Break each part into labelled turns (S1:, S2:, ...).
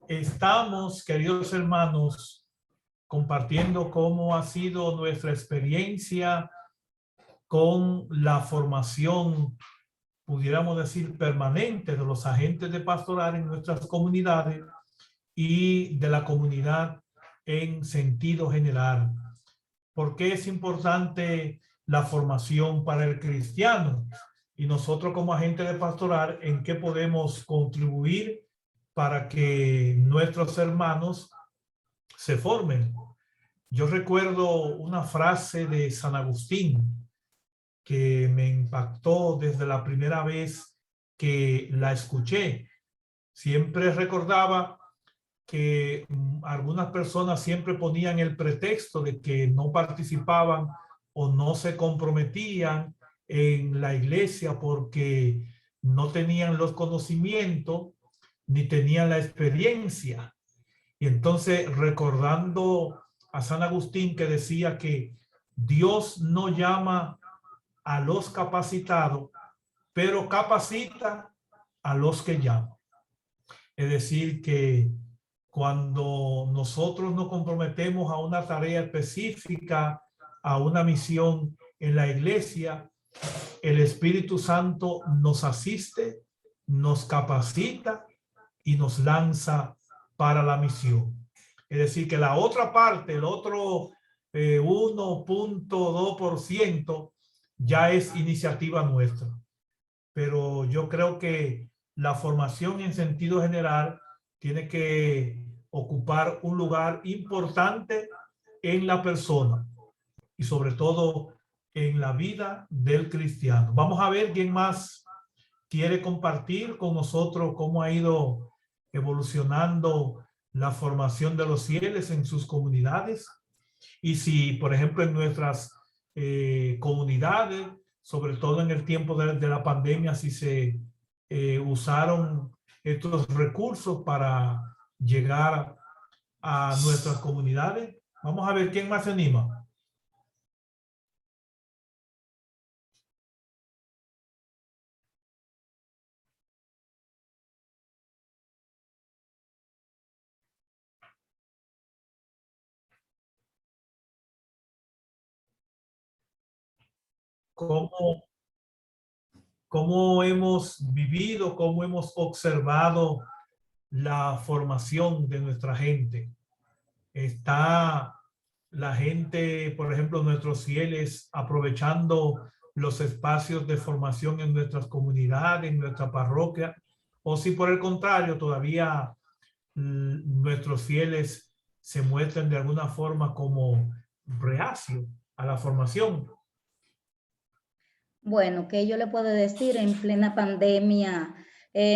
S1: Estamos, queridos hermanos, compartiendo cómo ha sido nuestra experiencia con la formación, pudiéramos decir, permanente de los agentes de pastoral en nuestras comunidades y de la comunidad en sentido general. ¿Por qué es importante la formación para el cristiano? Y nosotros como agentes de pastoral, ¿en qué podemos contribuir para que nuestros hermanos se formen? Yo recuerdo una frase de San Agustín que me impactó desde la primera vez que la escuché. Siempre recordaba que algunas personas siempre ponían el pretexto de que no participaban o no se comprometían en la iglesia porque no tenían los conocimientos ni tenían la experiencia. Y entonces, recordando a San Agustín, que decía que Dios no llama a los capacitados, pero capacita a los que llama. Es decir, que cuando nosotros nos comprometemos a una tarea específica, a una misión en la iglesia, el Espíritu Santo nos asiste, nos capacita y nos lanza para la misión. Es decir, que la otra parte, el otro 1.2% ya es iniciativa nuestra. Pero yo creo que la formación en sentido general tiene que ocupar un lugar importante en la persona y sobre todo en la vida del cristiano. Vamos a ver quién más quiere compartir con nosotros cómo ha ido evolucionando la formación de los fieles en sus comunidades. Y si, por ejemplo, en nuestras comunidades, sobre todo en el tiempo de la pandemia, si se usaron estos recursos para llegar a nuestras comunidades. Vamos a ver quién más se anima. ¿Cómo, cómo hemos vivido, cómo hemos observado la formación de nuestra gente? Está la gente, por ejemplo, nuestros fieles, aprovechando los espacios de formación en nuestras comunidades, en nuestra parroquia, o si por el contrario todavía nuestros fieles se muestran de alguna forma como reacio a la formación.
S2: Bueno, ¿qué yo le puedo decir? En plena pandemia,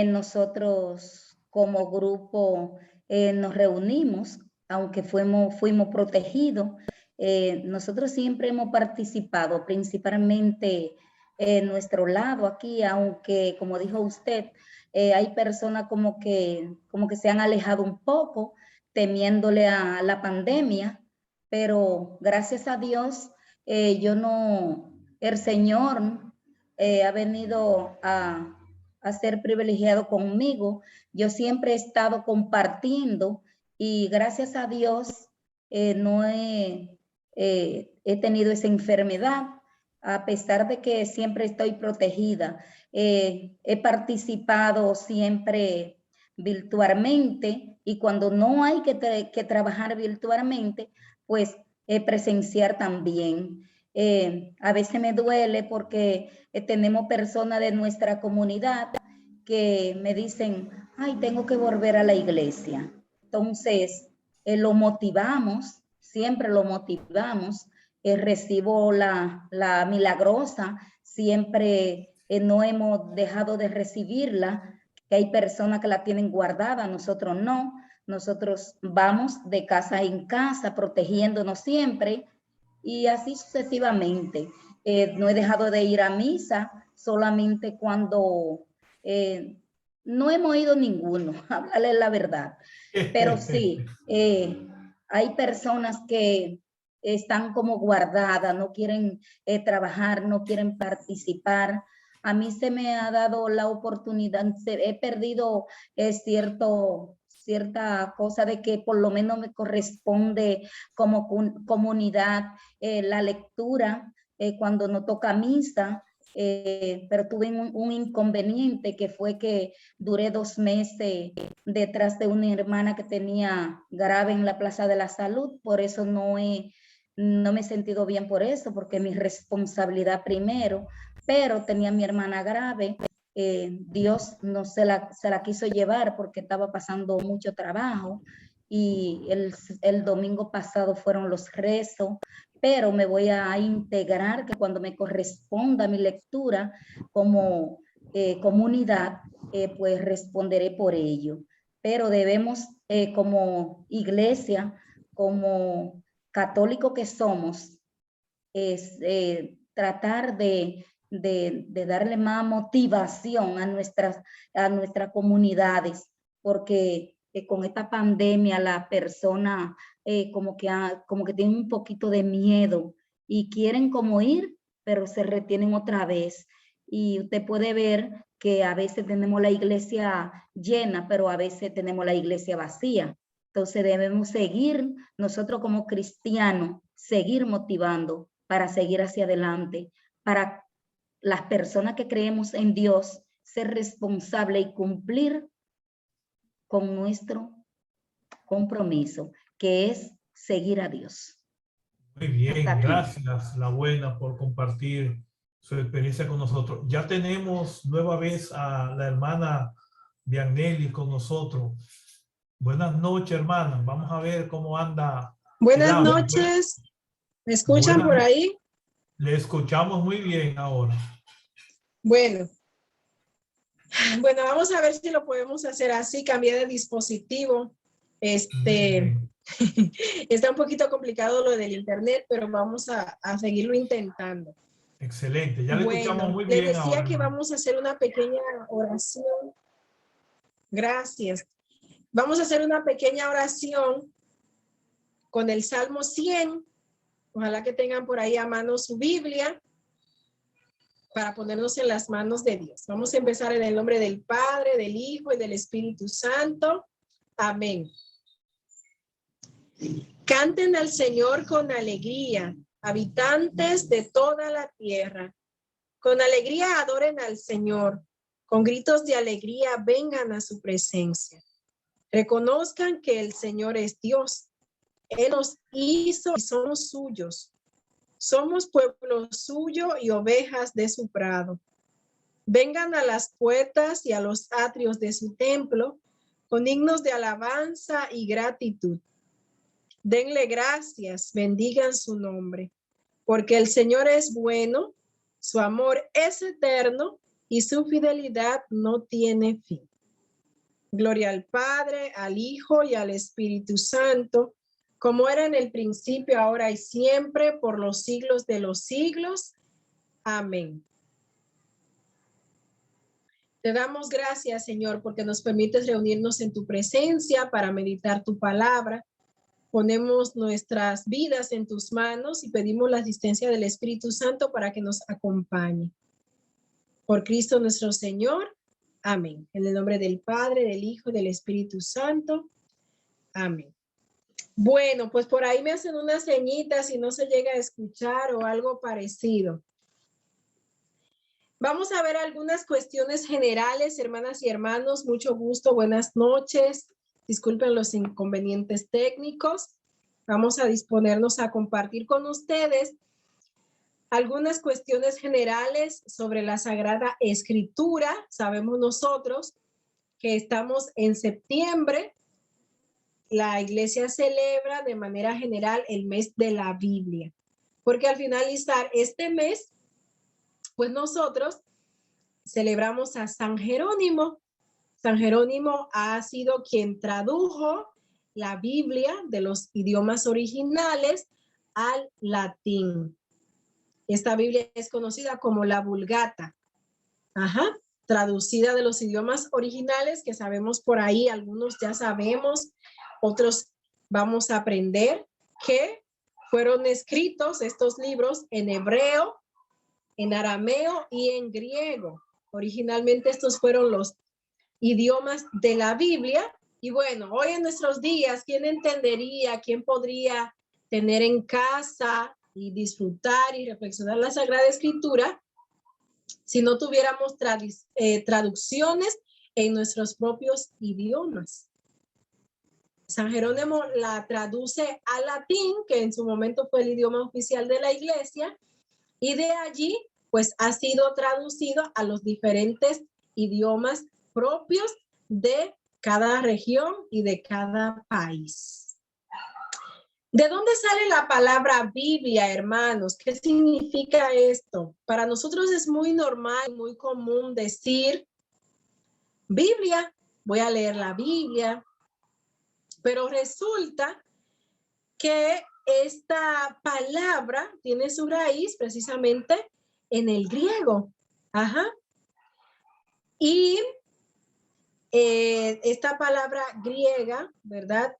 S2: nosotros como grupo nos reunimos, aunque fuimos protegidos. Nosotros siempre hemos participado, principalmente en nuestro lado aquí, aunque como dijo usted, hay personas como que se han alejado un poco, temiéndole a la pandemia, pero gracias a Dios, yo no el Señor ha venido a ser privilegiado conmigo. Yo siempre he estado compartiendo y gracias a Dios no he tenido esa enfermedad, a pesar de que siempre estoy protegida. He participado siempre virtualmente y cuando no hay que trabajar virtualmente, pues presenciar también. A veces me duele porque tenemos personas de nuestra comunidad que me dicen, ay, tengo que volver a la iglesia. Entonces, lo motivamos, siempre lo motivamos. Recibo la milagrosa, siempre no hemos dejado de recibirla, que hay personas que la tienen guardada, nosotros no. Nosotros vamos de casa en casa, protegiéndonos siempre, y así sucesivamente. No he dejado de ir a misa, solamente cuando no hemos ido ninguno, hablarle la verdad. Pero sí, hay personas que están como guardadas, no quieren trabajar, no quieren participar. A mí se me ha dado la oportunidad, he perdido cierto cierta cosa de que por lo menos me corresponde como comunidad la lectura cuando no toca misa, pero tuve un inconveniente que fue que duré 2 meses detrás de una hermana que tenía grave en la Plaza de la Salud, por eso no me he sentido bien por eso, porque mi responsabilidad primero, pero tenía a mi hermana grave. Dios no se la quiso llevar porque estaba pasando mucho trabajo, y el domingo pasado fueron los rezos, pero me voy a integrar que cuando me corresponda mi lectura como comunidad, pues responderé por ello. Pero debemos como iglesia, como católico que somos, es tratar de darle más motivación a nuestras comunidades, porque con esta pandemia la persona como que tienen un poquito de miedo y quieren como ir, pero se retienen otra vez. Y usted puede ver que a veces tenemos la iglesia llena, pero a veces tenemos la iglesia vacía. Entonces debemos seguir, nosotros como cristianos, seguir motivando para seguir hacia adelante, para las personas que creemos en Dios, ser responsable y cumplir con nuestro compromiso, que es seguir a Dios.
S1: Muy bien, gracias, La Buena, por compartir su experiencia con nosotros. Ya tenemos nueva vez a la hermana Dianelli con nosotros. Buenas noches, hermana. Vamos a ver cómo anda.
S3: Buenas noches. ¿Me escuchan por ahí?
S1: Le escuchamos muy bien ahora.
S3: Bueno, vamos a ver si lo podemos hacer así, cambiar de dispositivo. Está un poquito complicado lo del internet, pero vamos a seguirlo intentando.
S1: Excelente, ya le escuchamos muy bien.
S3: Les decía
S1: ahora,
S3: que vamos a hacer una pequeña oración. Gracias. Vamos a hacer una pequeña oración con el Salmo 100. Ojalá que tengan por ahí a mano su Biblia para ponernos en las manos de Dios. Vamos a empezar en el nombre del Padre, del Hijo y del Espíritu Santo. Amén. Canten al Señor con alegría, habitantes de toda la tierra. Con alegría adoren al Señor. Con gritos de alegría vengan a su presencia. Reconozcan que el Señor es Dios. Él nos hizo y somos suyos. Somos pueblo suyo y ovejas de su prado. Vengan a las puertas y a los atrios de su templo con himnos de alabanza y gratitud. Denle gracias, bendigan su nombre, porque el Señor es bueno, su amor es eterno y su fidelidad no tiene fin. Gloria al Padre, al Hijo y al Espíritu Santo, como era en el principio, ahora y siempre, por los siglos de los siglos. Amén. Te damos gracias, Señor, porque nos permites reunirnos en tu presencia para meditar tu palabra. Ponemos nuestras vidas en tus manos y pedimos la asistencia del Espíritu Santo para que nos acompañe. Por Cristo nuestro Señor. Amén. En el nombre del Padre, del Hijo y del Espíritu Santo. Amén. Bueno, pues por ahí me hacen unas señitas si no se llega a escuchar o algo parecido. Vamos a ver algunas cuestiones generales, hermanas y hermanos. Mucho gusto, buenas noches. Disculpen los inconvenientes técnicos. Vamos a disponernos a compartir con ustedes algunas cuestiones generales sobre la Sagrada Escritura. Sabemos nosotros que estamos en septiembre. La iglesia celebra de manera general el mes de la Biblia, porque al finalizar este mes, pues nosotros celebramos a San Jerónimo. San Jerónimo ha sido quien tradujo la Biblia de los idiomas originales al latín. Esta Biblia es conocida como la Vulgata. Traducida de los idiomas originales que sabemos por ahí, algunos ya sabemos, otros vamos a aprender que fueron escritos estos libros en hebreo, en arameo y en griego. Originalmente estos fueron los idiomas de la Biblia Y bueno, hoy en nuestros días, ¿quién entendería, quién podría tener en casa y disfrutar y reflexionar la Sagrada Escritura si no tuviéramos traducciones en nuestros propios idiomas? San Jerónimo la traduce al latín, que en su momento fue el idioma oficial de la iglesia, y de allí pues ha sido traducido a los diferentes idiomas propios de cada región y de cada país. ¿De dónde sale la palabra Biblia, hermanos? ¿Qué significa esto? Para nosotros es muy normal, muy común decir Biblia, voy a leer la Biblia, pero resulta que esta palabra tiene su raíz precisamente en el griego. Ajá. Y esta palabra griega, ¿verdad?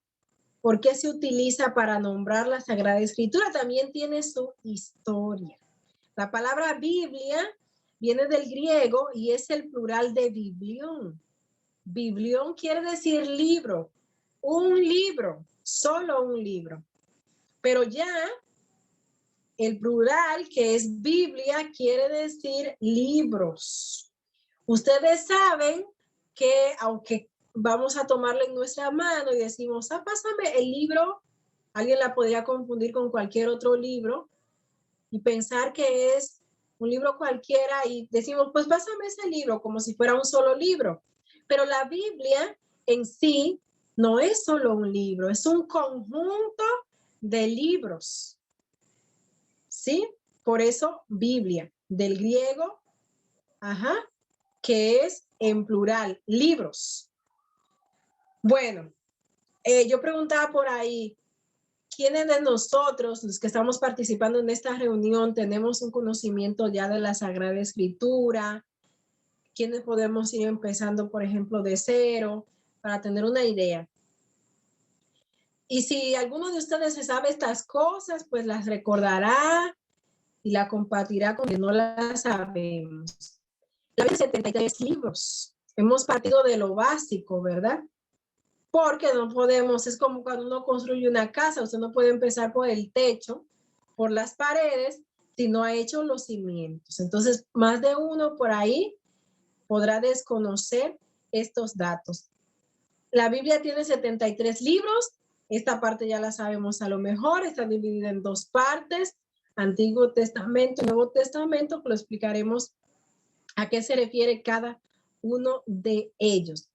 S3: ¿Por qué se utiliza para nombrar la Sagrada Escritura? También tiene su historia. La palabra Biblia viene del griego y es el plural de biblión. Biblión quiere decir libro, un libro, solo un libro. Pero ya el plural, que es Biblia, quiere decir libros. Ustedes saben que aunque vamos a tomarla en nuestra mano y decimos, pásame el libro, alguien la podría confundir con cualquier otro libro y pensar que es un libro cualquiera y decimos, pues pásame ese libro como si fuera un solo libro. Pero la Biblia en sí no es solo un libro, es un conjunto de libros. ¿Sí? Por eso Biblia, del griego, que es en plural, libros. Bueno, yo preguntaba por ahí, ¿quiénes de nosotros, los que estamos participando en esta reunión, tenemos un conocimiento ya de la Sagrada Escritura? ¿Quiénes podemos ir empezando, por ejemplo, de cero, para tener una idea? Y si alguno de ustedes se sabe estas cosas, pues las recordará y la compartirá con quien no las sabemos. La Biblia 73 libros. Hemos partido de lo básico, ¿verdad? Porque no podemos, es como cuando uno construye una casa, usted no puede empezar por el techo, por las paredes, si no ha hecho los cimientos. Entonces, más de uno por ahí podrá desconocer estos datos. La Biblia tiene 73 libros. Esta parte ya la sabemos a lo mejor. Está dividida en dos partes, Antiguo Testamento y Nuevo Testamento, que lo explicaremos a qué se refiere cada uno de ellos.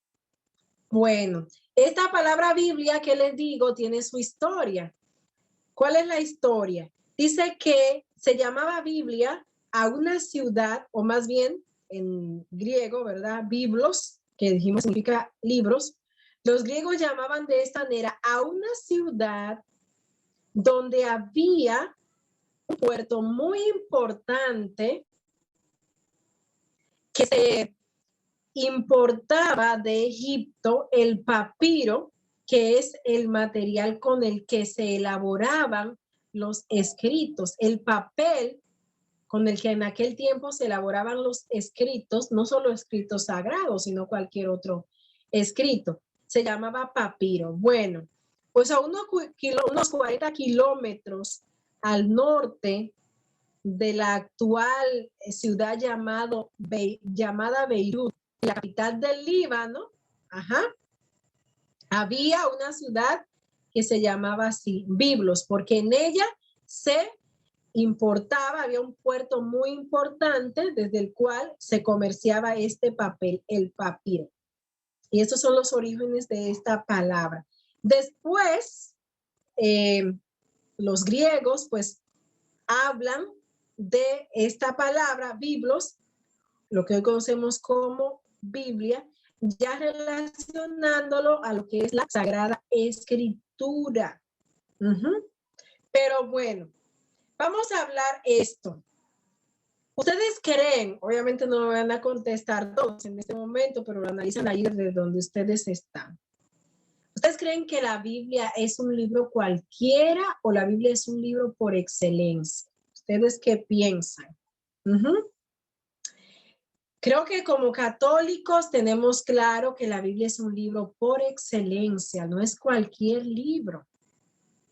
S3: Bueno, esta palabra Biblia que les digo tiene su historia. ¿Cuál es la historia? Dice que se llamaba Biblia a una ciudad, o más bien en griego, ¿verdad? Biblos, que dijimos significa libros. Los griegos llamaban de esta manera a una ciudad donde había un puerto muy importante que se importaba de Egipto el papiro, que es el material con el que se elaboraban los escritos, el papel con el que en aquel tiempo se elaboraban los escritos, no solo escritos sagrados, sino cualquier otro escrito. Se llamaba papiro. Bueno, pues a unos 40 kilómetros al norte de la actual ciudad llamada Beirut, la capital del Líbano, había una ciudad que se llamaba así, Biblos, porque en ella se importaba, había un puerto muy importante desde el cual se comerciaba este papel, el papiro. Y estos son los orígenes de esta palabra. Después, los griegos pues hablan de esta palabra, Biblos, lo que hoy conocemos como Biblia, ya relacionándolo a lo que es la Sagrada Escritura. Pero bueno, vamos a hablar esto. Ustedes creen, obviamente no me van a contestar todos en este momento, pero lo analizan ahí desde donde ustedes están. ¿Ustedes creen que la Biblia es un libro cualquiera o la Biblia es un libro por excelencia? ¿Ustedes qué piensan? Creo que como católicos tenemos claro que la Biblia es un libro por excelencia, no es cualquier libro,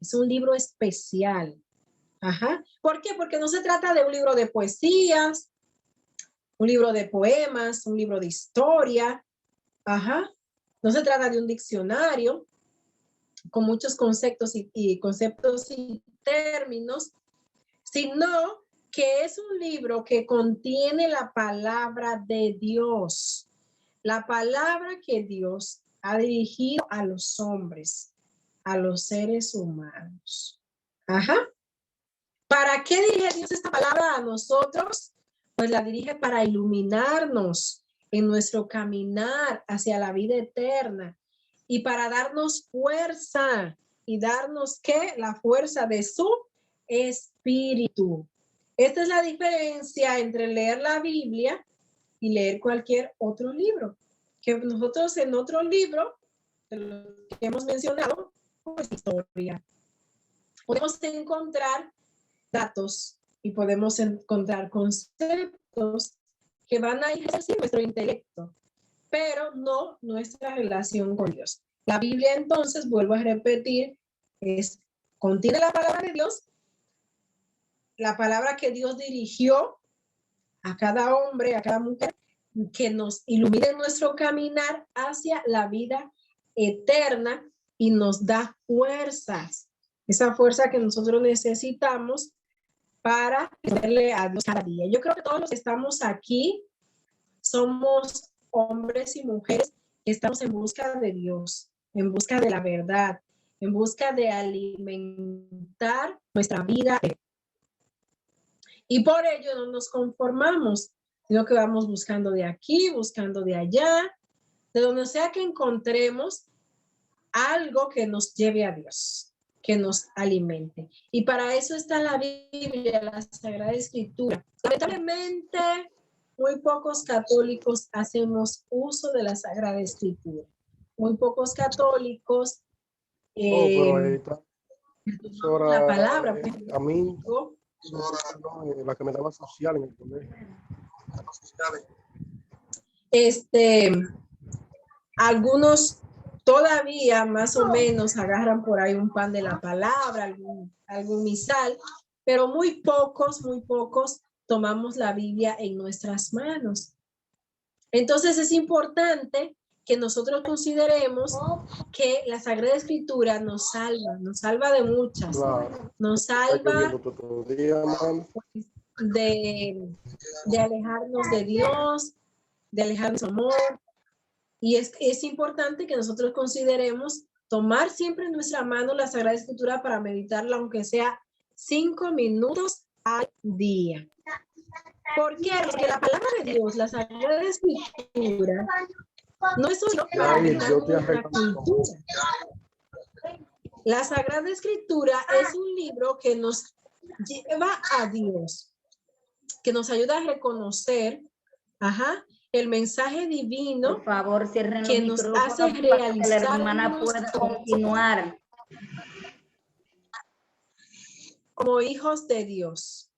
S3: es un libro especial. Ajá. ¿Por qué? Porque no se trata de un libro de poesías, un libro de poemas, un libro de historia. Ajá. No se trata de un diccionario con muchos conceptos y términos, sino que es un libro que contiene la palabra de Dios, la palabra que Dios ha dirigido a los hombres, a los seres humanos. Ajá. ¿Para qué dirige Dios esta palabra a nosotros? Pues la dirige para iluminarnos en nuestro caminar hacia la vida eterna y para darnos fuerza y darnos ¿qué? La fuerza de su espíritu. Esta es la diferencia entre leer la Biblia y leer cualquier otro libro. Que nosotros en otro libro, de lo que hemos mencionado, pues historia. Podemos encontrar datos y podemos encontrar conceptos que van a ejercer nuestro intelecto, pero no nuestra relación con Dios. La Biblia, entonces, vuelvo a repetir, contiene la palabra de Dios, la palabra que Dios dirigió a cada hombre, a cada mujer, que nos ilumine en nuestro caminar hacia la vida eterna y nos da fuerzas, esa fuerza que nosotros necesitamos para darle a Dios cada día. Yo creo que todos los que estamos aquí somos hombres y mujeres que estamos en busca de Dios, en busca de la verdad, en busca de alimentar nuestra vida. Y por ello no nos conformamos, sino que vamos buscando de aquí, buscando de allá, de donde sea que encontremos algo que nos lleve a Dios, que nos alimente. Y para eso está la Biblia, la Sagrada Escritura. Lamentablemente, muy pocos católicos hacemos uso de la Sagrada Escritura. Muy pocos católicos
S4: Pero ahí está.
S3: la palabra.
S4: A mí, la que me daba social en el colegio.
S3: Algunos todavía más o menos agarran por ahí un pan de la palabra, algún misal, pero muy pocos tomamos la Biblia en nuestras manos. Entonces es importante que nosotros consideremos que la Sagrada Escritura nos salva de muchas,
S4: Claro.
S3: nos salva
S4: de
S3: alejarnos de Dios, de alejarnos de su amor. Y es importante que nosotros consideremos tomar siempre en nuestra mano la Sagrada Escritura para meditarla, aunque sea 5 minutos al día. ¿Por qué? Porque la palabra de Dios, la Sagrada Escritura, no es solo para nuestra cultura. La Sagrada Escritura es un libro que nos lleva a Dios, que nos ayuda a reconocer, el mensaje divino.
S2: Por favor, cierren
S3: que
S2: los
S3: nos hace
S2: micrófonos para que
S3: realizar
S2: la hermana pueda continuar.
S3: Como hijos de Dios.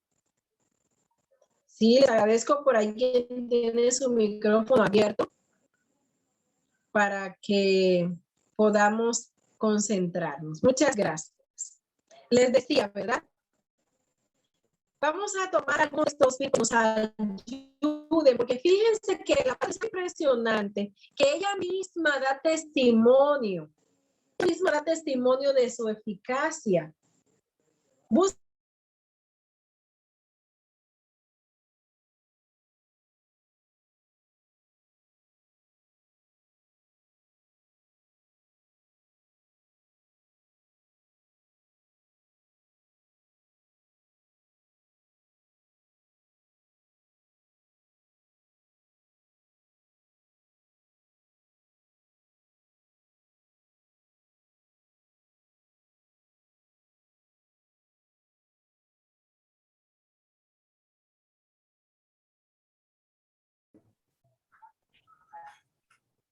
S3: Sí, les agradezco por ahí quien tiene su micrófono abierto para que podamos concentrarnos. Muchas gracias. Les decía, ¿verdad? Vamos a tomar algunos de estos que nos ayuden, porque fíjense que la palabra es impresionante, que ella misma da testimonio. Ella misma da testimonio de su eficacia.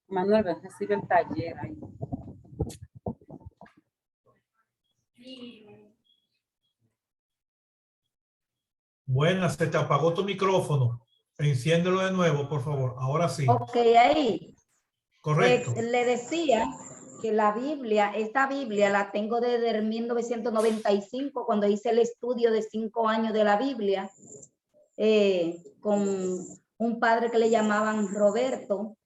S5: Manuel, recibe el taller ahí.
S1: Buenas, se te apagó tu micrófono. Enciéndelo de nuevo, por favor. Ahora sí.
S2: Ok, ahí.
S1: Correcto.
S2: Le decía que la Biblia, esta Biblia la tengo desde 1995, cuando hice el estudio de 5 años de la Biblia, con un padre que le llamaban Roberto.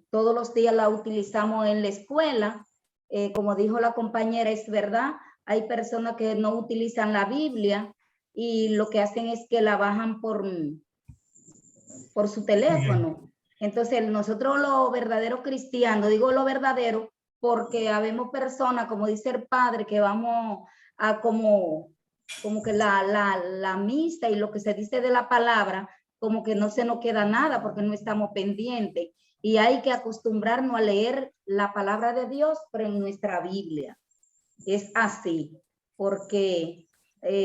S2: Todos los días la utilizamos en la escuela. Como dijo la compañera, es verdad, hay personas que no utilizan la Biblia y lo que hacen es que la bajan por su teléfono. Entonces, nosotros los verdaderos cristianos, digo lo verdadero, porque habemos personas, como dice el padre, que vamos a como que la misa y lo que se dice de la palabra, como que no se nos queda nada porque no estamos pendientes. Y hay que acostumbrarnos a leer la palabra de Dios, pero en nuestra Biblia. Es así, porque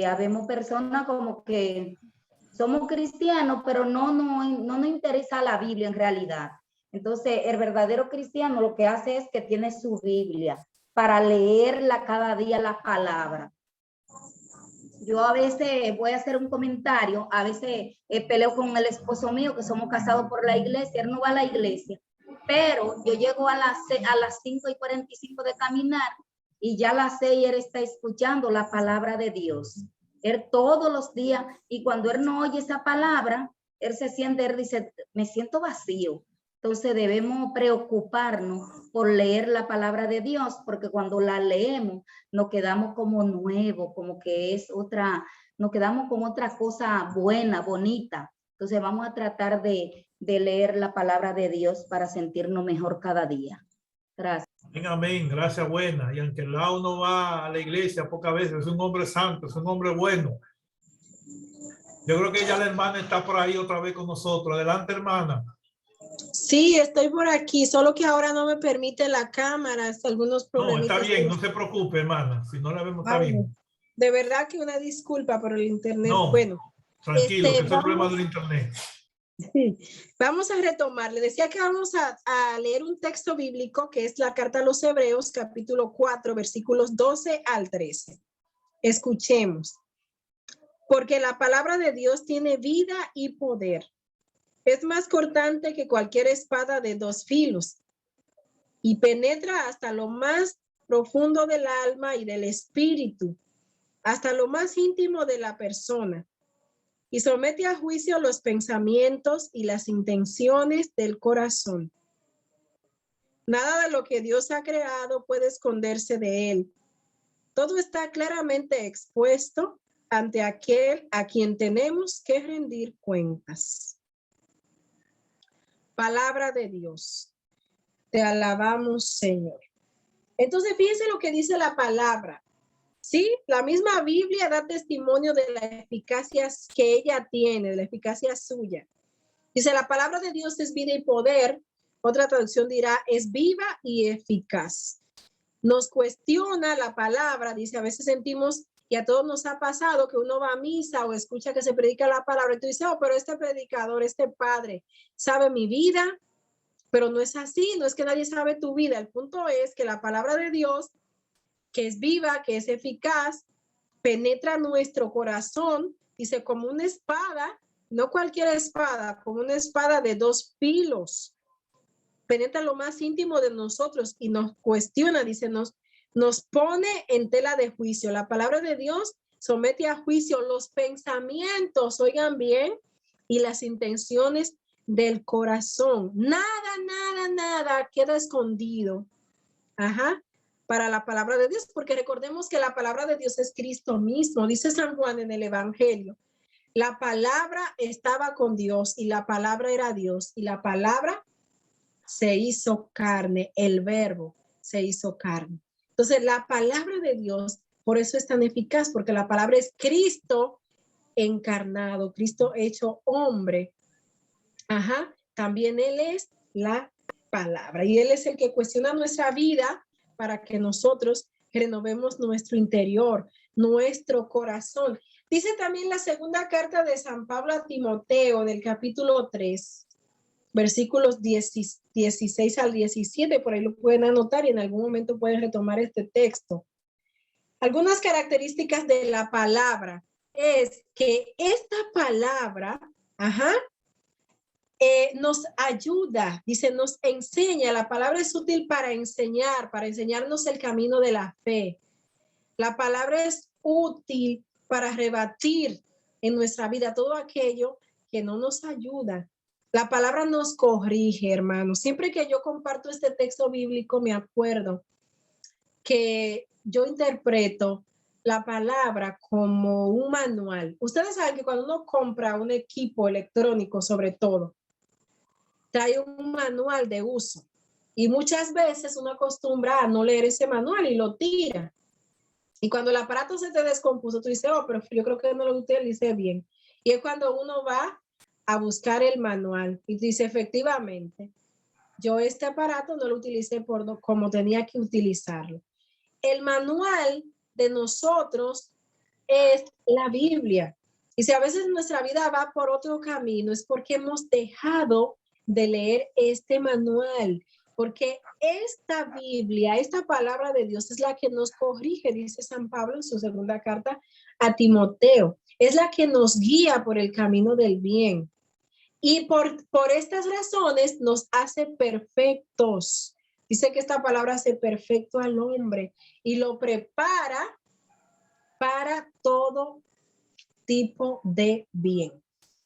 S2: habemos personas como que somos cristianos, pero no nos interesa la Biblia en realidad. Entonces, el verdadero cristiano lo que hace es que tiene su Biblia para leerla cada día la palabra. Yo a veces voy a hacer un comentario, a veces peleo con el esposo mío, que somos casados por la iglesia, él no va a la iglesia, pero yo llego a las 5:45 de caminar y ya a las 6 él está escuchando la palabra de Dios. Él todos los días, y cuando él no oye esa palabra, él dice, me siento vacío. Entonces debemos preocuparnos por leer la palabra de Dios, porque cuando la leemos nos quedamos como nuevos, como que es otra, nos quedamos con otra cosa buena, bonita. Entonces vamos a tratar de leer la palabra de Dios para sentirnos mejor cada día. Gracias.
S1: Amén, gracias, buena. Y aunque Lau no va a la iglesia pocas veces, es un hombre santo, es un hombre bueno. Yo creo que ya la hermana está por ahí otra vez con nosotros. Adelante, hermana.
S3: Sí, estoy por aquí, solo que ahora no me permite la cámara, algunos problemas.
S1: No, está bien, no se preocupe, hermana. Si no la vemos, está bien.
S3: De verdad que una disculpa por el internet.
S1: No,
S3: bueno,
S1: tranquilo, que es el problema del internet.
S3: Sí. Vamos a retomar. Le decía que vamos a leer un texto bíblico que es la carta a los Hebreos, capítulo 4, versículos 12 al 13. Escuchemos. Porque la palabra de Dios tiene vida y poder. Es más cortante que cualquier espada de 2 filos y penetra hasta lo más profundo del alma y del espíritu, hasta lo más íntimo de la persona, y somete a juicio los pensamientos y las intenciones del corazón. Nada de lo que Dios ha creado puede esconderse de él. Todo está claramente expuesto ante aquel a quien tenemos que rendir cuentas. Palabra de Dios. Te alabamos, Señor. Entonces, fíjense lo que dice la palabra. Sí, la misma Biblia da testimonio de la eficacia que ella tiene, de la eficacia suya. Dice, la palabra de Dios es vida y poder. Otra traducción dirá, es viva y eficaz. Nos cuestiona la palabra, dice, a veces sentimos, y a todos nos ha pasado, que uno va a misa o escucha que se predica la palabra, y tú dices, oh, pero este predicador, este padre, sabe mi vida, pero no es así, no es que nadie sabe tu vida. El punto es que la palabra de Dios, que es viva, que es eficaz, penetra nuestro corazón, dice, como una espada, no cualquier espada, como una espada de 2 filos, penetra lo más íntimo de nosotros y nos cuestiona, dice, nos pone en tela de juicio. La palabra de Dios somete a juicio los pensamientos, oigan bien, y las intenciones del corazón. Nada queda escondido. Para la palabra de Dios, porque recordemos que la palabra de Dios es Cristo mismo. Dice San Juan en el Evangelio, la palabra estaba con Dios y la palabra era Dios y la palabra se hizo carne, el verbo se hizo carne. Entonces la palabra de Dios, por eso es tan eficaz, porque la palabra es Cristo encarnado, Cristo hecho hombre. También Él es la palabra y Él es el que cuestiona nuestra vida para que nosotros renovemos nuestro interior, nuestro corazón. Dice también la segunda carta de San Pablo a Timoteo del capítulo 3, versículos 16 al 17, por ahí lo pueden anotar y en algún momento pueden retomar este texto. Algunas características de la palabra es que esta palabra Ajá. Nos ayuda, dice, nos enseña. La palabra es útil para enseñarnos el camino de la fe. La palabra es útil para rebatir en nuestra vida todo aquello que no nos ayuda. La palabra nos corrige, hermanos. Siempre que yo comparto este texto bíblico, me acuerdo que yo interpreto la palabra como un manual. Ustedes saben que cuando uno compra un equipo electrónico, sobre todo, trae un manual de uso. Y muchas veces uno acostumbra a no leer ese manual y lo tira. Y cuando el aparato se te descompuso, tú dices, oh, pero yo creo que no lo utilicé bien. Y es cuando uno va a buscar el manual y dice, efectivamente, yo este aparato no lo utilicé como tenía que utilizarlo. El manual de nosotros es la Biblia. Y si a veces nuestra vida va por otro camino, es porque hemos dejado de leer este manual. Porque esta Biblia, esta palabra de Dios es la que nos corrige, dice San Pablo en su segunda carta a Timoteo. Es la que nos guía por el camino del bien. Y por estas razones nos hace perfectos. Dice que esta palabra hace perfecto al hombre y lo prepara para todo tipo de bien.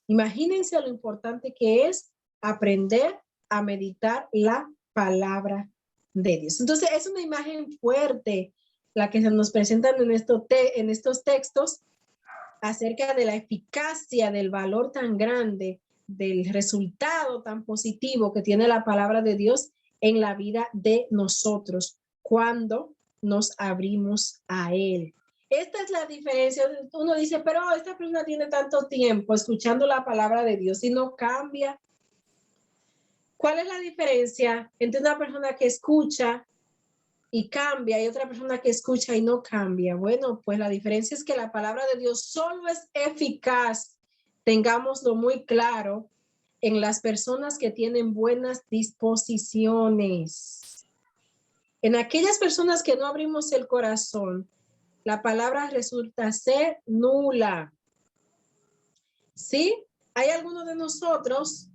S3: Imagínense lo importante que es aprender a meditar la palabra de Dios. Entonces es una imagen fuerte la que se nos presentan en estos textos acerca de la eficacia, del valor tan grande, del resultado tan positivo que tiene la palabra de Dios en la vida de nosotros cuando nos abrimos a Él. Esta es la diferencia. Uno dice, pero esta persona tiene tanto tiempo escuchando la palabra de Dios y no cambia. ¿Cuál es la diferencia entre una persona que escucha y cambia y otra persona que escucha y no cambia? Bueno, pues la diferencia es que la palabra de Dios solo es eficaz, tengámoslo muy claro, en las personas que tienen buenas disposiciones. En aquellas personas que no abrimos el corazón, la palabra resulta ser nula. ¿Sí? Hay algunos de nosotros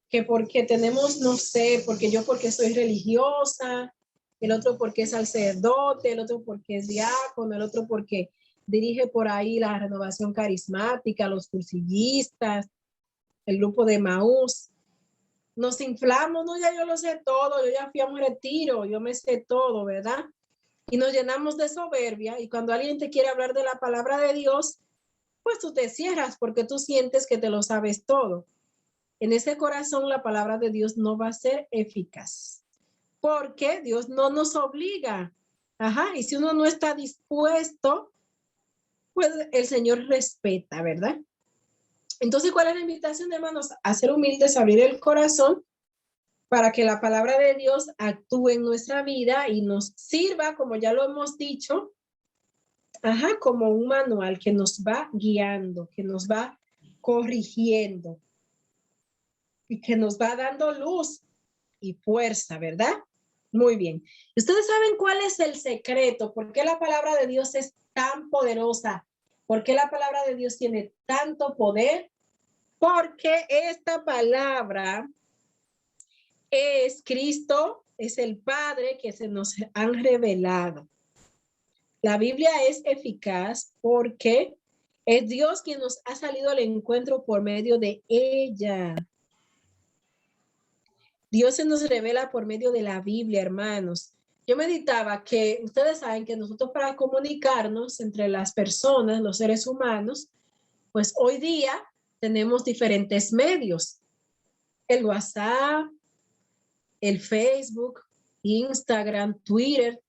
S3: que porque tenemos, no sé, porque soy religiosa, el otro porque es sacerdote, el otro porque es diácono, el otro porque dirige por ahí la renovación carismática, los cursillistas, el grupo de Maús. Nos inflamos, no, ya yo lo sé todo, yo ya fui a un retiro, yo me sé todo, ¿verdad? Y nos llenamos de soberbia y cuando alguien te quiere hablar de la palabra de Dios, pues tú te cierras porque tú sientes que te lo sabes todo. En ese corazón la palabra de Dios no va a ser eficaz porque Dios no nos obliga. Ajá, y si uno no está dispuesto, pues el Señor respeta, ¿verdad? Entonces, ¿cuál es la invitación, hermanos? A ser humildes, abrir el corazón para que la palabra de Dios actúe en nuestra vida y nos sirva, como ya lo hemos dicho, como un manual que nos va guiando, que nos va corrigiendo y que nos va dando luz y fuerza, ¿verdad? Muy bien. ¿Ustedes saben cuál es el secreto? ¿Por qué la palabra de Dios es tan poderosa? ¿Por qué la palabra de Dios tiene tanto poder? Porque esta palabra es Cristo, es el Padre que se nos han revelado. La Biblia es eficaz porque es Dios quien nos ha salido al encuentro por medio de ella. Dios se nos revela por medio de la Biblia, hermanos. Yo meditaba que ustedes saben que nosotros para comunicarnos entre las personas, los seres humanos, pues hoy día tenemos diferentes medios. El WhatsApp, el Facebook, Instagram, Twitter,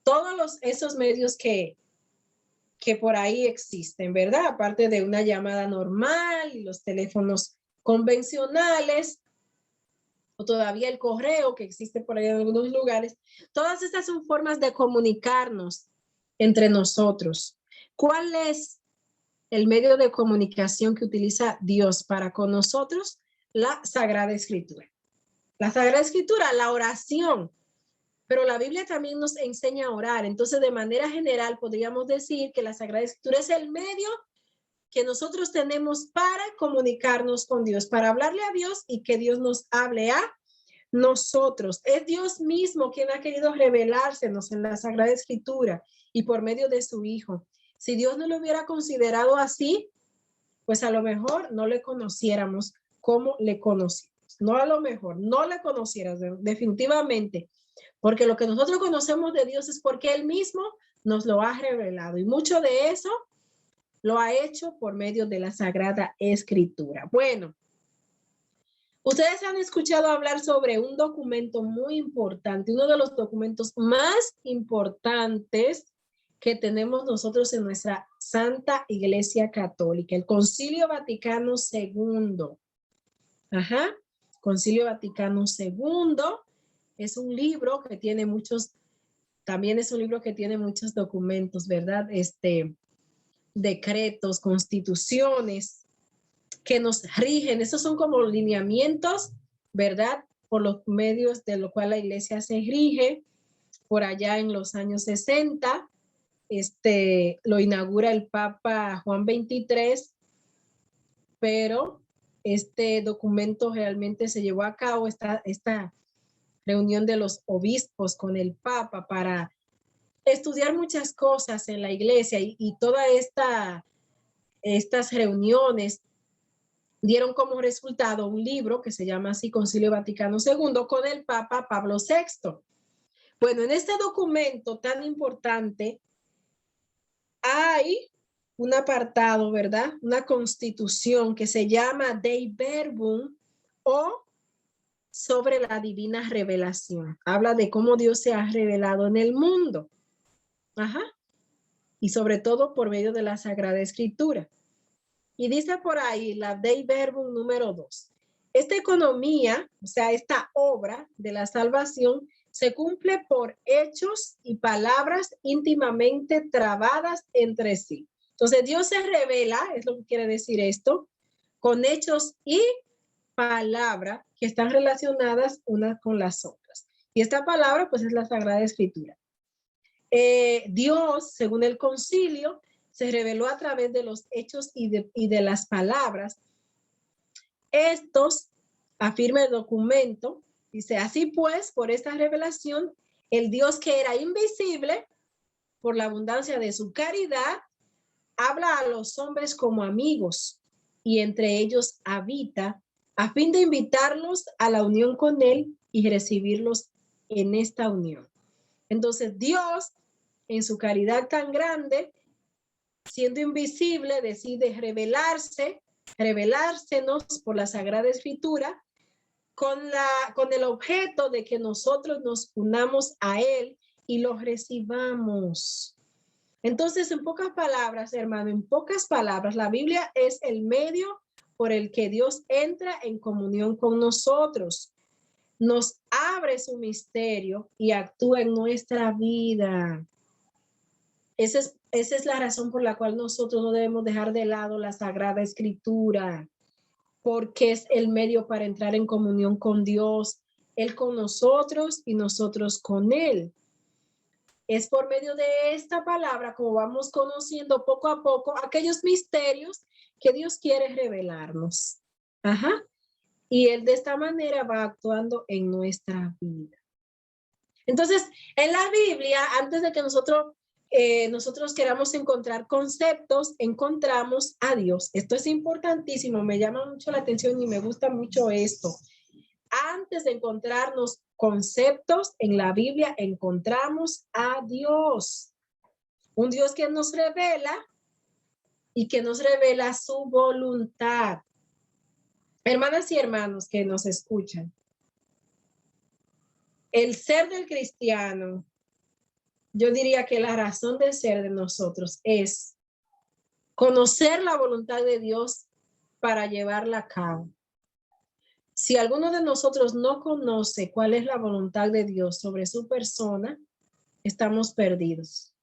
S3: todos esos medios que por ahí existen, ¿verdad? Aparte de una llamada normal y los teléfonos convencionales, o todavía el correo que existe por ahí en algunos lugares. Todas estas son formas de comunicarnos entre nosotros. ¿Cuál es el medio de comunicación que utiliza Dios para con nosotros? La Sagrada Escritura. La Sagrada Escritura, la oración. Pero la Biblia también nos enseña a orar. Entonces, de manera general, podríamos decir que la Sagrada Escritura es el medio que nosotros tenemos para comunicarnos con Dios, para hablarle a Dios y que Dios nos hable a nosotros. Es Dios mismo quien ha querido revelársenos en la Sagrada Escritura y por medio de su Hijo. Si Dios no lo hubiera considerado así, pues a lo mejor no le conociéramos como le conocimos. No a lo mejor, no le conocieras definitivamente, porque lo que nosotros conocemos de Dios es porque Él mismo nos lo ha revelado y mucho de eso lo ha hecho por medio de la Sagrada Escritura. Bueno, ustedes han escuchado hablar sobre un documento muy importante, uno de los documentos más importantes que tenemos nosotros en nuestra Santa Iglesia Católica, el Concilio Vaticano II. Ajá, Concilio Vaticano II es un libro que tiene muchos, también es un libro que tiene muchos documentos, ¿verdad? Decretos, constituciones que nos rigen. Esos son como lineamientos, ¿verdad? Por los medios de lo cual la iglesia se rige. Por allá en los años 60, lo inaugura el Papa Juan XXIII, pero este documento realmente se llevó a cabo, esta reunión de los obispos con el Papa para estudiar muchas cosas en la iglesia y todas estas reuniones dieron como resultado un libro que se llama así Concilio Vaticano II con el Papa Pablo VI. Bueno, en este documento tan importante hay un apartado, ¿verdad? Una constitución que se llama Dei Verbum o sobre la divina revelación. Habla de cómo Dios se ha revelado en el mundo. Ajá. Y sobre todo por medio de la Sagrada Escritura. Y dice por ahí la Dei Verbum número 2. Esta economía, o sea, esta obra de la salvación se cumple por hechos y palabras íntimamente trabadas entre sí. Entonces Dios se revela, es lo que quiere decir esto, con hechos y palabras que están relacionadas unas con las otras. Y esta palabra pues es la Sagrada Escritura. Dios, según el concilio, se reveló a través de los hechos y de las palabras. Estos, afirma el documento, dice, así pues, por esta revelación, el Dios que era invisible, por la abundancia de su caridad, habla a los hombres como amigos y entre ellos habita a fin de invitarlos a la unión con él y recibirlos en esta unión. Entonces Dios, en su caridad tan grande, siendo invisible, decide revelársenos por la Sagrada Escritura con el objeto de que nosotros nos unamos a él y lo recibamos. Entonces, en pocas palabras, hermano, en pocas palabras, la Biblia es el medio por el que Dios entra en comunión con nosotros, nos abre su misterio y actúa en nuestra vida. Esa es la razón por la cual nosotros no debemos dejar de lado la Sagrada Escritura, porque es el medio para entrar en comunión con Dios, Él con nosotros y nosotros con Él. Es por medio de esta palabra como vamos conociendo poco a poco aquellos misterios que Dios quiere revelarnos. Ajá. Y Él de esta manera va actuando en nuestra vida. Entonces, en la Biblia, antes de que nosotros queramos encontrar conceptos, encontramos a Dios. Esto es importantísimo, me llama mucho la atención y me gusta mucho esto. Antes de encontrarnos conceptos en la Biblia, encontramos a Dios. Un Dios que nos revela y que nos revela su voluntad. Hermanas y hermanos que nos escuchan, el ser del cristiano, yo diría que la razón de ser de nosotros es conocer la voluntad de Dios para llevarla a cabo. Si alguno de nosotros no conoce cuál es la voluntad de Dios sobre su persona, estamos perdidos.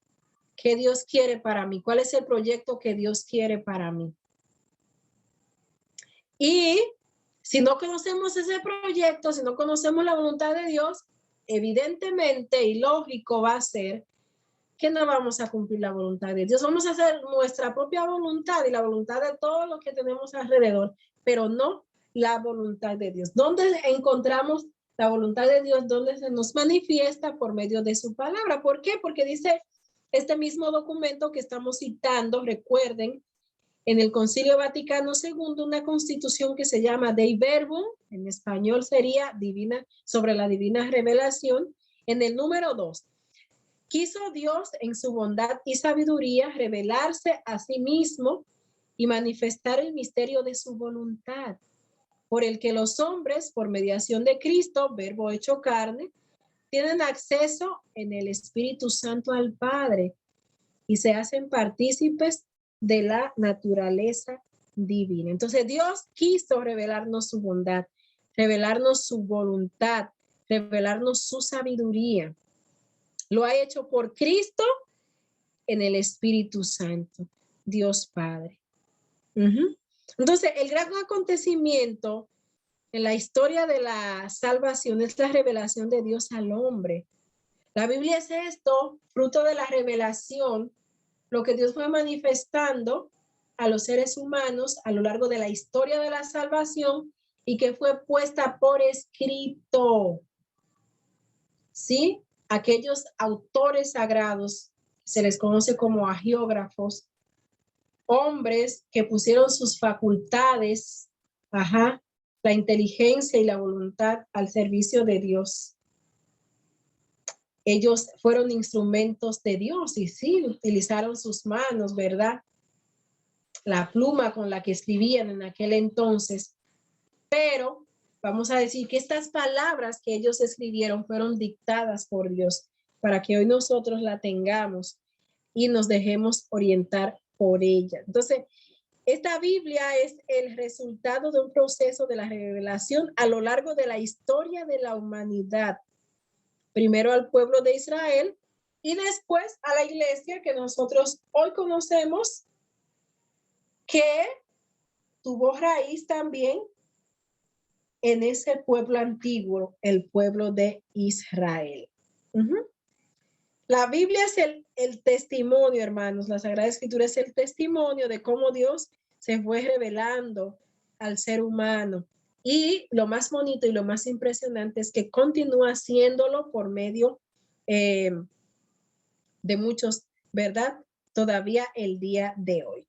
S3: ¿Qué Dios quiere para mí? ¿Cuál es el proyecto que Dios quiere para mí? Y si no conocemos ese proyecto, si no conocemos la voluntad de Dios, evidentemente y lógico va a ser que no vamos a cumplir la voluntad de Dios. Vamos a hacer nuestra propia voluntad y la voluntad de todos los que tenemos alrededor, pero no la voluntad de Dios. ¿Dónde encontramos la voluntad de Dios? ¿Dónde se nos manifiesta? Por medio de su palabra. ¿Por qué? Porque dice este mismo documento que estamos citando, recuerden, en el Concilio Vaticano II, una constitución que se llama Dei Verbum, en español sería sobre la divina revelación, en el número 2. Quiso Dios en su bondad y sabiduría revelarse a sí mismo y manifestar el misterio de su voluntad, por el que los hombres, por mediación de Cristo, verbo hecho carne, tienen acceso en el Espíritu Santo al Padre y se hacen partícipes de la naturaleza divina. Entonces Dios quiso revelarnos su bondad, revelarnos su voluntad, revelarnos su sabiduría. Lo ha hecho por Cristo en el Espíritu Santo, Dios Padre. Entonces, el gran acontecimiento en la historia de la salvación es la revelación de Dios al hombre. La Biblia es esto, fruto de la revelación, lo que Dios fue manifestando a los seres humanos a lo largo de la historia de la salvación y que fue puesta por escrito. ¿Sí? Aquellos autores sagrados, se les conoce como agiógrafos, hombres que pusieron sus facultades, la inteligencia y la voluntad al servicio de Dios. Ellos fueron instrumentos de Dios y sí, utilizaron sus manos, ¿verdad? La pluma con la que escribían en aquel entonces. Pero vamos a decir que estas palabras que ellos escribieron fueron dictadas por Dios para que hoy nosotros la tengamos y nos dejemos orientar por ella. Entonces, esta Biblia es el resultado de un proceso de la revelación a lo largo de la historia de la humanidad. Primero al pueblo de Israel y después a la iglesia que nosotros hoy conocemos, que tuvo raíz también en ese pueblo antiguo, el pueblo de Israel. La Biblia es el testimonio, hermanos. La Sagrada Escritura es el testimonio de cómo Dios se fue revelando al ser humano. Y lo más bonito y lo más impresionante es que continúa haciéndolo por medio de muchos, ¿verdad? Todavía el día de hoy.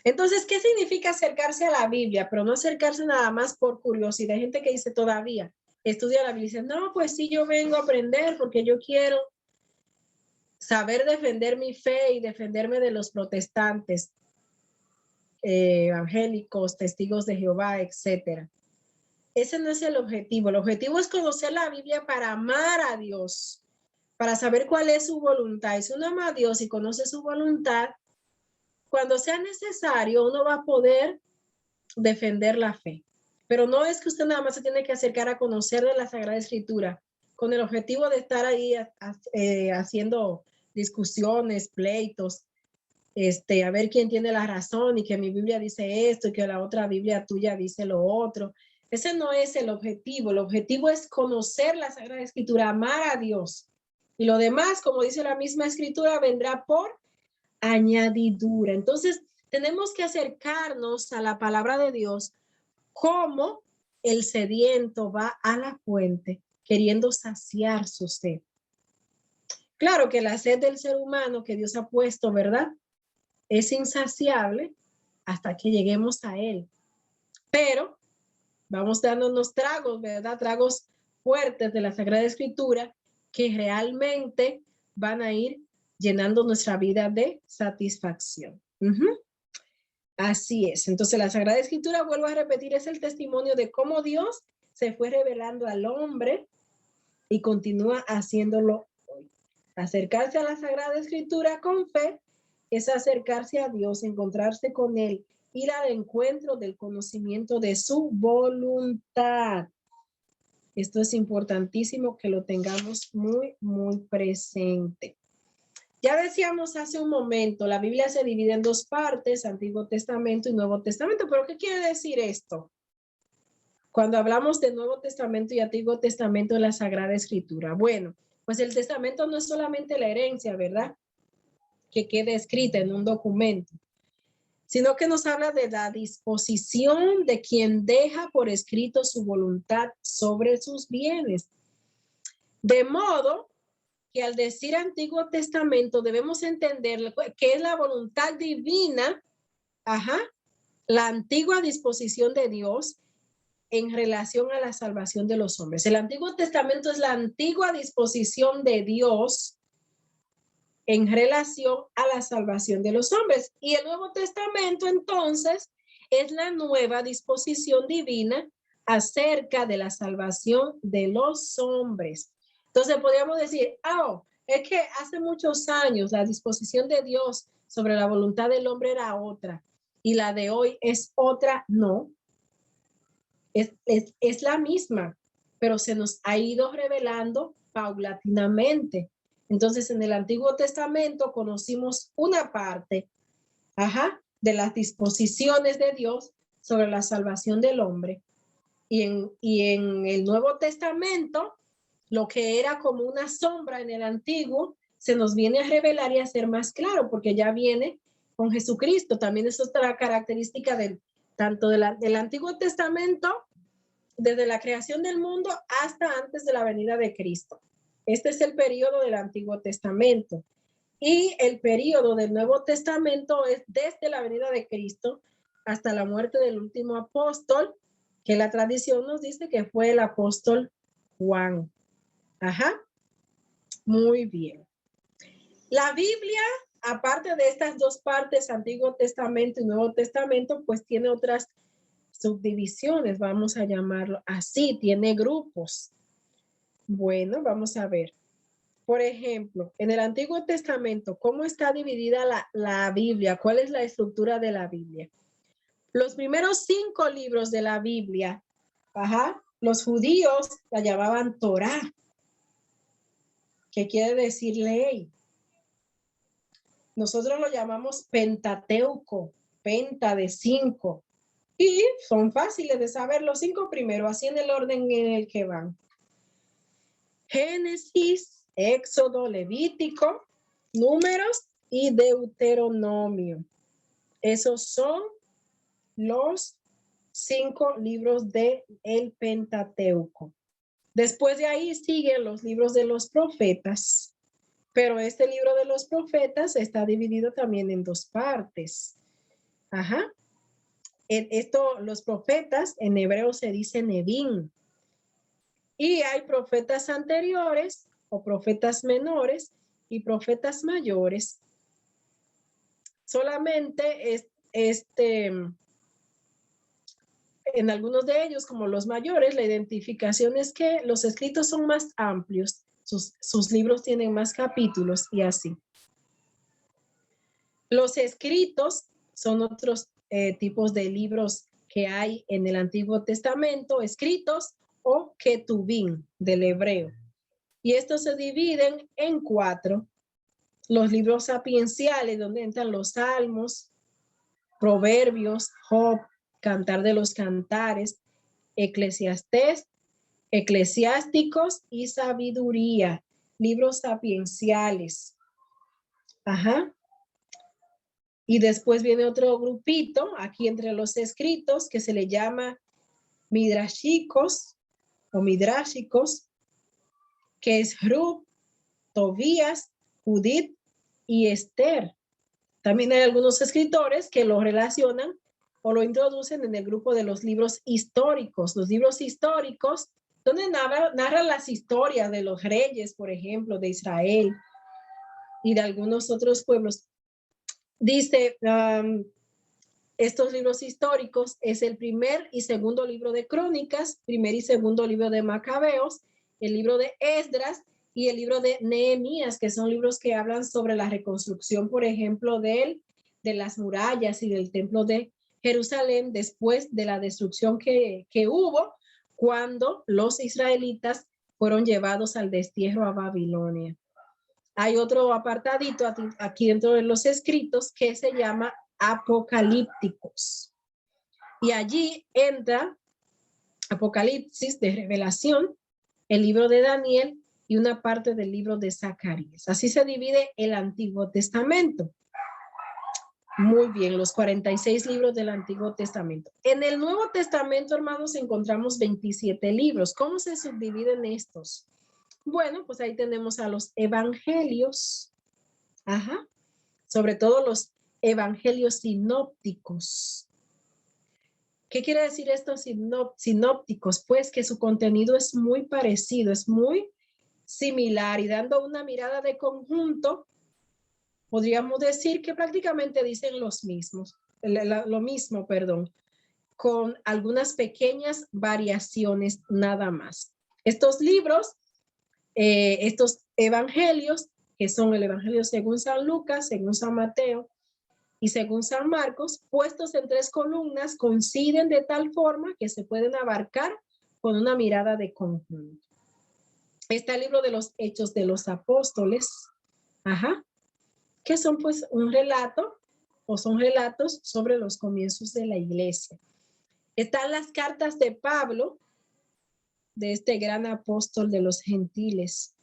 S3: Entonces, ¿qué significa acercarse a la Biblia? Pero no acercarse nada más por curiosidad. Hay gente que dice todavía, estudia la Biblia y dice, no, pues sí, yo vengo a aprender porque yo quiero saber defender mi fe y defenderme de los protestantes, evangélicos, testigos de Jehová, etcétera. Ese no es el objetivo. El objetivo es conocer la Biblia para amar a Dios, para saber cuál es su voluntad. Y si uno ama a Dios y conoce su voluntad, cuando sea necesario, uno va a poder defender la fe. Pero no es que usted nada más se tiene que acercar a conocer de la Sagrada Escritura con el objetivo de estar ahí haciendo discusiones, pleitos, a ver quién tiene la razón y que mi Biblia dice esto y que la otra Biblia tuya dice lo otro. Ese no es el objetivo. El objetivo es conocer la Sagrada Escritura, amar a Dios. Y lo demás, como dice la misma Escritura, vendrá por añadidura. Entonces, tenemos que acercarnos a la palabra de Dios como el sediento va a la fuente queriendo saciar su sed. Claro que la sed del ser humano que Dios ha puesto, ¿verdad? Es insaciable hasta que lleguemos a Él. Pero vamos dándonos tragos, ¿verdad? Tragos fuertes de la Sagrada Escritura que realmente van a ir llenando nuestra vida de satisfacción. Así es. Entonces la Sagrada Escritura, vuelvo a repetir, es el testimonio de cómo Dios se fue revelando al hombre y continúa haciéndolo hoy. Acercarse a la Sagrada Escritura con fe es acercarse a Dios, encontrarse con Él, ir al encuentro del conocimiento de su voluntad. Esto es importantísimo que lo tengamos muy, muy presente. Ya decíamos hace un momento, la Biblia se divide en dos partes, Antiguo Testamento y Nuevo Testamento. ¿Pero qué quiere decir esto? Cuando hablamos de Nuevo Testamento y Antiguo Testamento de la Sagrada Escritura. Bueno, pues el testamento no es solamente la herencia, ¿verdad? que quede escrita en un documento, sino que nos habla de la disposición de quien deja por escrito su voluntad sobre sus bienes. De modo que al decir Antiguo Testamento debemos entender que es la voluntad divina, la antigua disposición de Dios en relación a la salvación de los hombres. El Antiguo Testamento es la antigua disposición de Dios en relación a la salvación de los hombres. Y el Nuevo Testamento, entonces, es la nueva disposición divina acerca de la salvación de los hombres. Entonces, podríamos decir, es que hace muchos años la disposición de Dios sobre la voluntad del hombre era otra y la de hoy es otra. No, es la misma, pero se nos ha ido revelando paulatinamente. Entonces, en el Antiguo Testamento conocimos una parte, de las disposiciones de Dios sobre la salvación del hombre. Y en el Nuevo Testamento, lo que era como una sombra en el Antiguo, se nos viene a revelar y a hacer más claro, porque ya viene con Jesucristo. También es otra característica tanto del Antiguo Testamento, desde la creación del mundo hasta antes de la venida de Cristo. Este es el periodo del Antiguo Testamento. Y el periodo del Nuevo Testamento es desde la venida de Cristo hasta la muerte del último apóstol, que la tradición nos dice que fue el apóstol Juan. Muy bien. La Biblia, aparte de estas dos partes, Antiguo Testamento y Nuevo Testamento, pues tiene otras subdivisiones, vamos a llamarlo así, tiene grupos. Bueno, vamos a ver. Por ejemplo, en el Antiguo Testamento, ¿cómo está dividida la Biblia? ¿Cuál es la estructura de la Biblia? Los primeros 5 libros de la Biblia, los judíos la llamaban Torá, que quiere decir ley. Nosotros lo llamamos Pentateuco, penta de 5. Y son fáciles de saber los 5 primeros, así en el orden en el que van. Génesis, Éxodo, Levítico, Números y Deuteronomio. Esos son los 5 libros del Pentateuco. Después de ahí siguen los libros de los profetas, pero este libro de los profetas está dividido también en 2 partes. Los profetas en hebreo se dice Nebim. Y hay profetas anteriores o profetas menores y profetas mayores. Solamente en algunos de ellos, como los mayores, la identificación es que los escritos son más amplios, sus libros tienen más capítulos y así. Los escritos son otros tipos de libros que hay en el Antiguo Testamento, escritos o ketubim del hebreo. Y estos se dividen en 4. Los libros sapienciales, donde entran los salmos, proverbios, Job, Cantar de los Cantares, Eclesiastés, Eclesiásticos y Sabiduría. Libros sapienciales. Y después viene otro grupito, aquí entre los escritos, que se le llama midrashicos o midráshicos, que es Rub, Tobías, Judith y Esther. También hay algunos escritores que lo relacionan o lo introducen en el grupo de los libros históricos. Los libros históricos, donde narran las historias de los reyes, por ejemplo, de Israel y de algunos otros pueblos. Dice, estos libros históricos es el primer y segundo libro de Crónicas, primer y segundo libro de Macabeos, el libro de Esdras y el libro de Nehemías, que son libros que hablan sobre la reconstrucción, por ejemplo, de las murallas y del templo de Jerusalén después de la destrucción que hubo cuando los israelitas fueron llevados al destierro a Babilonia. Hay otro apartadito aquí dentro de los escritos que se llama apocalípticos. Y allí entra Apocalipsis de Revelación, el libro de Daniel y una parte del libro de Zacarías. Así se divide el Antiguo Testamento. Muy bien, los 46 libros del Antiguo Testamento. En el Nuevo Testamento, hermanos, encontramos 27 libros. ¿Cómo se subdividen estos? Bueno, pues ahí tenemos a los evangelios. Ajá. Sobre todo los evangelios sinópticos. ¿Qué quiere decir estos sinópticos? Pues que su contenido es muy parecido, es muy similar, y dando una mirada de conjunto, podríamos decir que prácticamente dicen lo mismo, con algunas pequeñas variaciones nada más. Estos libros, estos evangelios, que son el evangelio según San Lucas, según San Mateo y según San Marcos, puestos en 3 columnas, coinciden de tal forma que se pueden abarcar con una mirada de conjunto. Está el libro de los Hechos de los Apóstoles, que son pues un relato o son relatos sobre los comienzos de la iglesia. Están las cartas de Pablo, de este gran apóstol de los gentiles.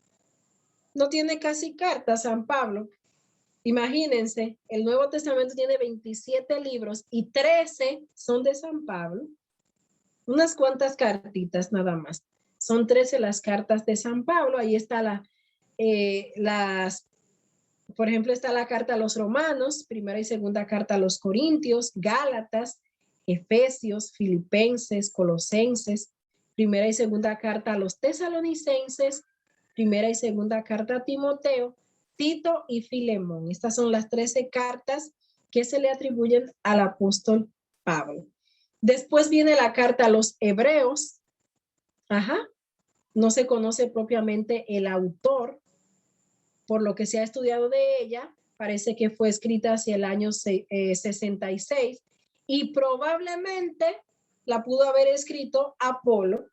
S3: No tiene casi cartas San Pablo. Imagínense, el Nuevo Testamento tiene 27 libros y 13 son de San Pablo. Unas cuantas cartitas nada más. Son 13 las cartas de San Pablo. Ahí está por ejemplo, está la carta a los romanos, primera y segunda carta a los corintios, Gálatas, Efesios, Filipenses, Colosenses, primera y segunda carta a los tesalonicenses, primera y segunda carta a Timoteo, Tito y Filemón. Estas son las 13 cartas que se le atribuyen al apóstol Pablo. Después viene la carta a los hebreos. No se conoce propiamente el autor. Por lo que se ha estudiado de ella, parece que fue escrita hacia el año 66 y probablemente la pudo haber escrito Apolo,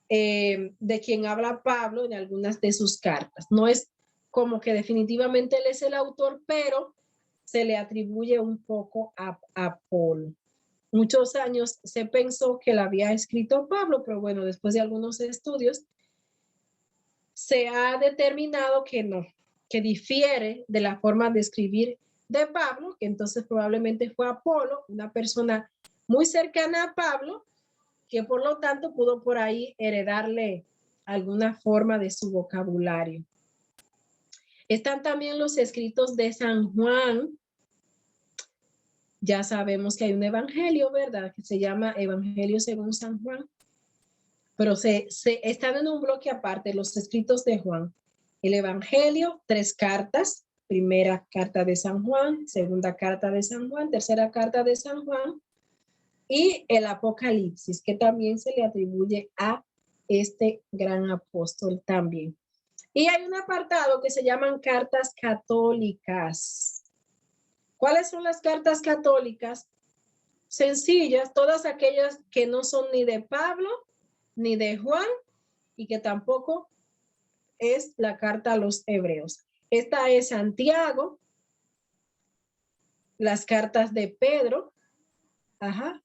S3: de quien habla Pablo en algunas de sus cartas. No es como que definitivamente él es el autor, pero se le atribuye un poco a Apolo. Muchos años se pensó que la había escrito Pablo, pero bueno, después de algunos estudios, se ha determinado que no, que difiere de la forma de escribir de Pablo, que entonces probablemente fue Apolo, una persona muy cercana a Pablo, que por lo tanto pudo por ahí heredarle alguna forma de su vocabulario. Están también los escritos de San Juan. Ya sabemos que hay un evangelio, ¿verdad? Que se llama Evangelio según San Juan. Pero están en un bloque aparte, los escritos de Juan. El Evangelio, 3 cartas. Primera carta de San Juan, segunda carta de San Juan, tercera carta de San Juan. Y el Apocalipsis, que también se le atribuye a este gran apóstol también. Y hay un apartado que se llaman cartas católicas. ¿Cuáles son las cartas católicas? Sencillas, todas aquellas que no son ni de Pablo, ni de Juan, y que tampoco es la carta a los hebreos. Esta es Santiago, las cartas de Pedro,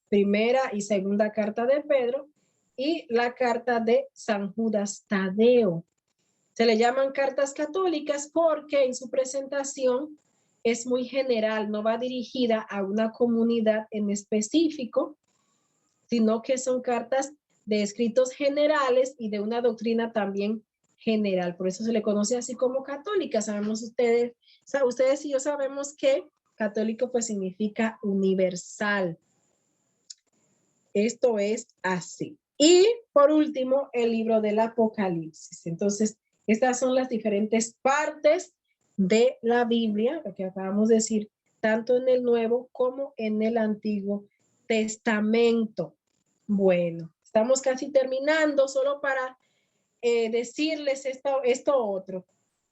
S3: primera y segunda carta de Pedro, y la carta de San Judas Tadeo. Se le llaman cartas católicas porque en su presentación es muy general, no va dirigida a una comunidad en específico, sino que son cartas de escritos generales y de una doctrina también general. Por eso se le conoce así como católica. Sabemos ustedes y yo sabemos que católico pues significa universal. Esto es así. Y por último, el libro del Apocalipsis. Entonces, estas son las diferentes partes de la Biblia, lo que acabamos de decir, tanto en el Nuevo como en el Antiguo Testamento. Bueno, estamos casi terminando, solo para decirles esto otro.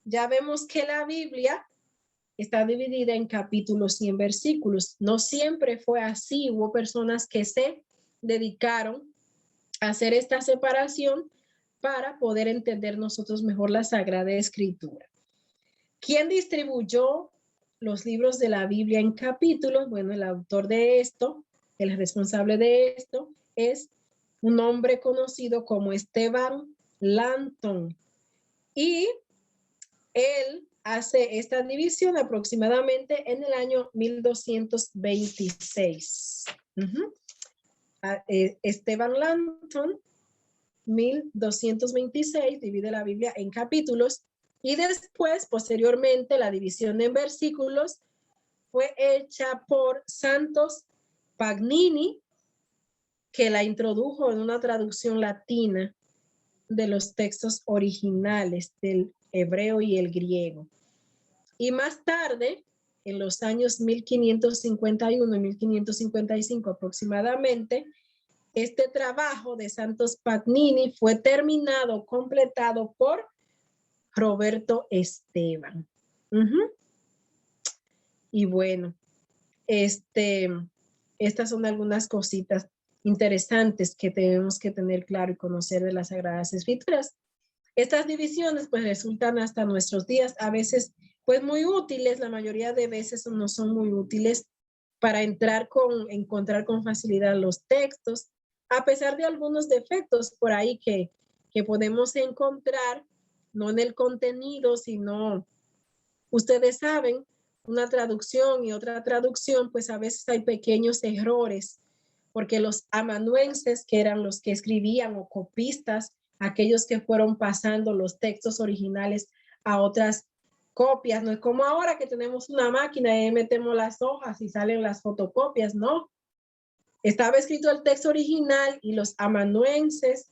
S3: Ya vemos que la Biblia está dividida en capítulos y en versículos. No siempre fue así. Hubo personas que se dedicaron a hacer esta separación para poder entender nosotros mejor la Sagrada Escritura. ¿Quién distribuyó los libros de la Biblia en capítulos? Bueno, el autor de esto, el responsable de esto, es un hombre conocido como Esteban Langton. Y él hace esta división aproximadamente en el año 1226. Esteban Langton, 1226, divide la Biblia en capítulos, y después, posteriormente, la división en versículos fue hecha por Santos Pagnini, que la introdujo en una traducción latina de los textos originales del hebreo y el griego. Y más tarde, en los años 1551 y 1555 aproximadamente, este trabajo de Santos Pagnini fue terminado, completado por Roberto Esteban. Y bueno, estas son algunas cositas interesantes que tenemos que tener claro y conocer de las Sagradas Escrituras. Estas divisiones pues resultan hasta nuestros días a veces pues muy útiles, la mayoría de veces no son muy útiles para encontrar con facilidad los textos, a pesar de algunos defectos por ahí que podemos encontrar, no en el contenido, sino, ustedes saben, una traducción y otra traducción, pues a veces hay pequeños errores, porque los amanuenses, que eran los que escribían, o copistas, aquellos que fueron pasando los textos originales a otras copias, no es como ahora que tenemos una máquina y metemos las hojas y salen las fotocopias, no. Estaba escrito el texto original y los amanuenses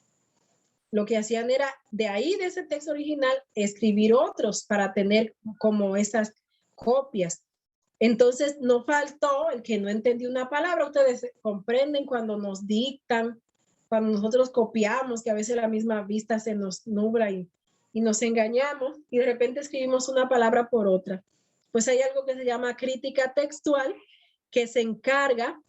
S3: lo que hacían era de ahí, de ese texto original, escribir otros para tener como esas copias. Entonces, no faltó el que no entendió una palabra. Ustedes comprenden cuando nos dictan, cuando nosotros copiamos, que a veces la misma vista se nos nubla y nos engañamos y de repente escribimos una palabra por otra. Pues hay algo que se llama crítica textual, que se encarga,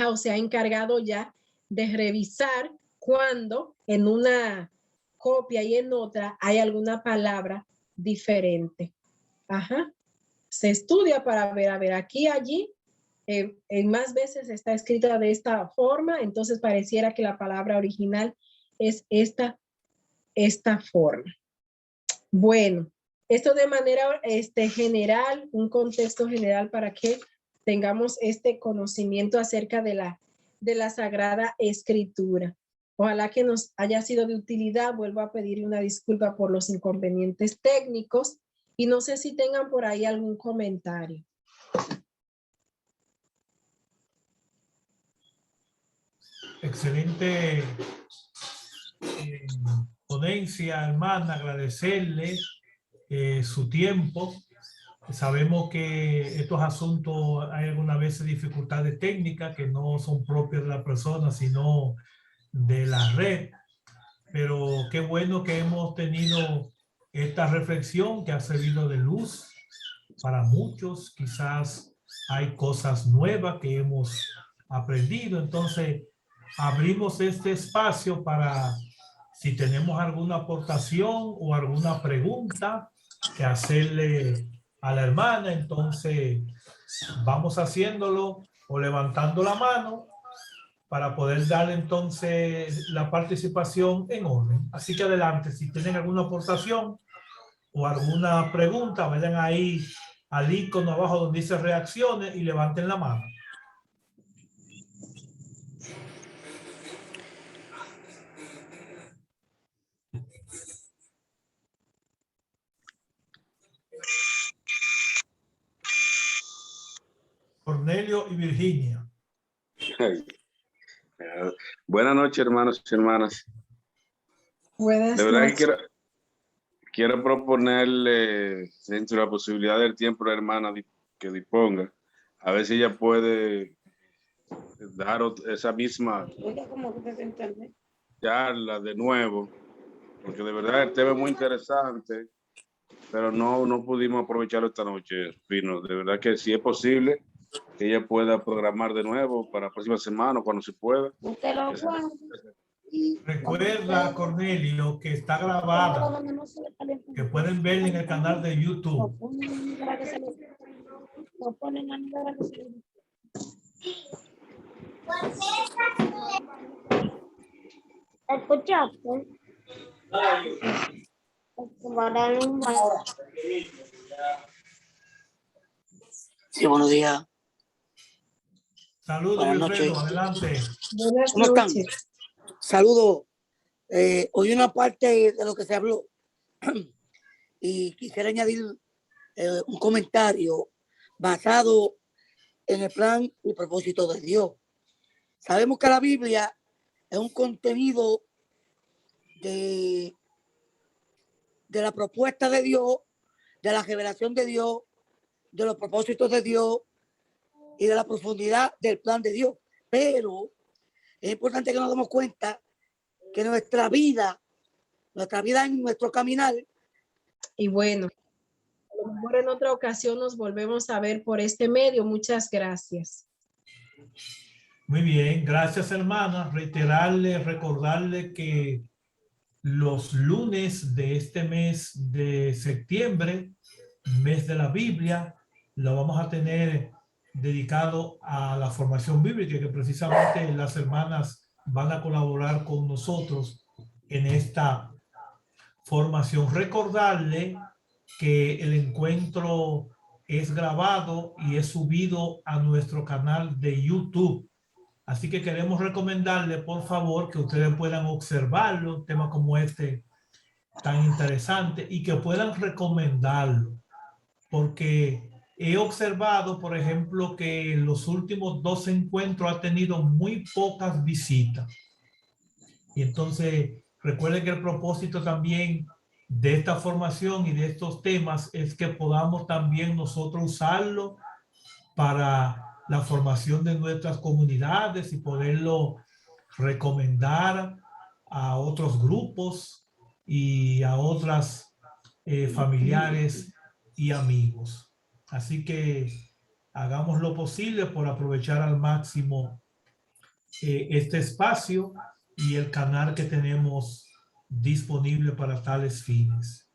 S3: o se ha encargado ya de revisar cuando en una copia y en otra hay alguna palabra diferente. Se estudia para ver, aquí, allí, en más veces está escrita de esta forma, entonces pareciera que la palabra original es esta forma. Bueno, esto de manera general, un contexto general para que tengamos este conocimiento acerca de la Sagrada Escritura. Ojalá que nos haya sido de utilidad. Vuelvo a pedirle una disculpa por los inconvenientes técnicos y no sé si tengan por ahí algún comentario.
S1: Excelente ponencia, hermana, agradecerle su tiempo. Sabemos que estos asuntos hay algunas veces dificultades técnicas que no son propias de la persona, sino de la red. Pero qué bueno que hemos tenido esta reflexión que ha servido de luz para muchos. Quizás hay cosas nuevas que hemos aprendido. Entonces, abrimos este espacio para, si tenemos alguna aportación o alguna pregunta que hacerle a la hermana, entonces vamos haciéndolo o levantando la mano para poder darle entonces la participación en orden. Así que adelante, si tienen alguna aportación o alguna pregunta, vayan ahí al icono abajo donde dice reacciones y levanten la mano. Cornelio y Virginia.
S6: Buenas noches, hermanos y hermanas.
S3: Buenas
S6: de verdad
S3: noches.
S6: Que quiero proponerle, dentro de la posibilidad del tiempo, a la hermana que disponga, a ver si ella puede dar esa misma charla de nuevo, porque de verdad el tema es muy interesante, pero no pudimos aprovecharlo esta noche, Pino. De verdad que si es posible que ella pueda programar de nuevo para la próxima semana, cuando se pueda.
S1: Recuerda, Cornelio, que está grabada, que pueden ver en el canal de YouTube.
S7: ¿Escuchaste? Sí, buenos días.
S1: Saludos,
S7: Buenas
S1: Wilfredo,
S7: noches.
S1: adelante.
S3: Buenas
S7: ¿Cómo están?
S3: noches.
S7: Saludos. Hoy una parte de lo que se habló y quisiera añadir un comentario basado en el plan y propósito de Dios. Sabemos que la Biblia es un contenido de la propuesta de Dios, de la revelación de Dios, de los propósitos de Dios y de la profundidad del plan de Dios. Pero es importante que nos demos cuenta que nuestra vida en nuestro caminar.
S3: Y bueno, a lo mejor en otra ocasión nos volvemos a ver por este medio. Muchas gracias.
S1: Muy bien, gracias hermana. Recordarle que los lunes de este mes de septiembre, mes de la Biblia, lo vamos a tener dedicado a la formación bíblica, que precisamente las hermanas van a colaborar con nosotros en esta formación. Recordarle que el encuentro es grabado y es subido a nuestro canal de YouTube. Así que queremos recomendarle, por favor, que ustedes puedan observarlo, temas como este tan interesante, y que puedan recomendarlo. Porque he observado, por ejemplo, que en los últimos 2 encuentros ha tenido muy pocas visitas. Y entonces, recuerden que el propósito también de esta formación y de estos temas es que podamos también nosotros usarlo para la formación de nuestras comunidades y poderlo recomendar a otros grupos y a otras familiares y amigos. Así que hagamos lo posible por aprovechar al máximo este espacio y el canal que tenemos disponible para tales fines.